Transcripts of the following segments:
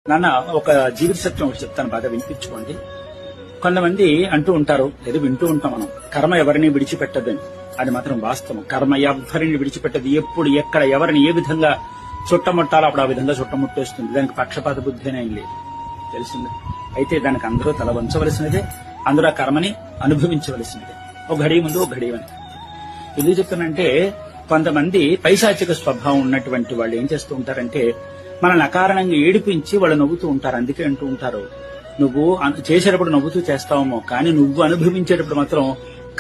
నాన్న ఒక జీవిత సత్యం ఒకటి చెప్తాను, బాగా వినిపించుకోండి. కొంతమంది అంటూ ఉంటారు, ఏదో వింటూ ఉంటాం మనం, కర్మ ఎవరిని విడిచిపెట్టదని. అది మాత్రం వాస్తవం. కర్మ ఎవరిని విడిచిపెట్టదు. ఎప్పుడు ఎక్కడ ఎవరిని ఏ విధంగా చుట్టముట్టాలో అప్పుడు ఆ విధంగా చుట్టముట్టేస్తుంది. దానికి పక్షపాత బుద్ధి అనేది లేదు, తెలిసింది. అయితే దానికి అందరూ తల వంచవలసినదే, అందరూ ఆ కర్మని అనుభవించవలసినదే. ఒక ఘడియ ముందు ఒక ఘడియ వెనక. ఎందుకు చెప్తానంటే, కొంతమంది పైశాచిక స్వభావం ఉన్నటువంటి వాళ్ళు ఏం చేస్తూ ఉంటారంటే, మనల్ని అకారణంగా ఏడిపించి వాళ్ళు నవ్వుతూ ఉంటారు. అందుకే అంటూ ఉంటారు, నువ్వు చేసేటప్పుడు నవ్వుతూ చేస్తావేమో, కానీ నువ్వు అనుభవించేటప్పుడు మాత్రం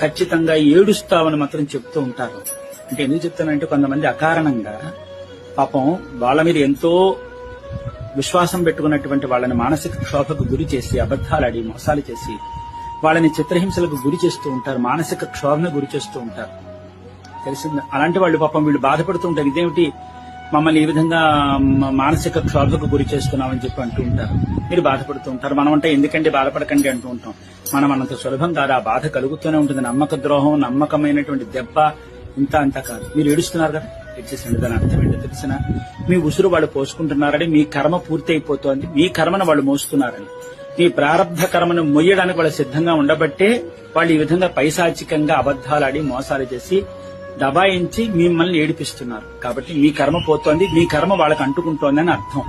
ఖచ్చితంగా ఏడుస్తావని మాత్రం చెప్తూ ఉంటారు. అంటే ఎందుకు చెప్తానంటే, కొంతమంది అకారణంగా పాపం వాళ్ళ మీద ఎంతో విశ్వాసం పెట్టుకున్నటువంటి వాళ్ళని మానసిక క్షోభకు గురి చేసి, అబద్ధాలాడి మోసాలు చేసి వాళ్ళని చిత్రహింసలకు గురి చేస్తూ ఉంటారు, మానసిక క్షోభను గురి చేస్తూ ఉంటారు, తెలిసింది. అలాంటి వాళ్ళు పాపం వీళ్ళు బాధపడుతూ ఉంటారు, ఇదేమిటి మమ్మల్ని ఈ విధంగా మానసిక క్షోభకు గురి చేస్తున్నామని చెప్పి అంటూ ఉంటారు. మీరు బాధపడుతూ ఉంటారు. మనం అంటే ఎందుకంటే బాధపడకండి అంటూ ఉంటాం. మనం అనంత సులభం కాదు, ఆ బాధ కలుగుతూనే ఉంటుంది. నమ్మక ద్రోహం, నమ్మకమైనటువంటి దెబ్బ ఇంత అంతా కాదు. మీరు ఏడుస్తున్నారు కదా, ఇచ్చేసండి. దాని అర్థం ఏంటో తెలిసిన, మీ ఉసురు వాళ్ళు పోసుకుంటున్నారని, మీ కర్మ పూర్తి అయిపోతోంది, మీ కర్మను వాళ్ళు మోస్తున్నారని, మీ ప్రారంభ కర్మను మొయ్యడానికి వాళ్ళు సిద్ధంగా ఉండబట్టే వాళ్ళు ఈ విధంగా పైశాచికంగా అబద్ధాలాడి మోసాలు చేసి దబాయించి మిమ్మల్ని ఏడిపిస్తున్నారు. కాబట్టి మీ కర్మ పోతోంది, మీ కర్మ వాళ్ళకి అంటుకుంటోందని అర్థం.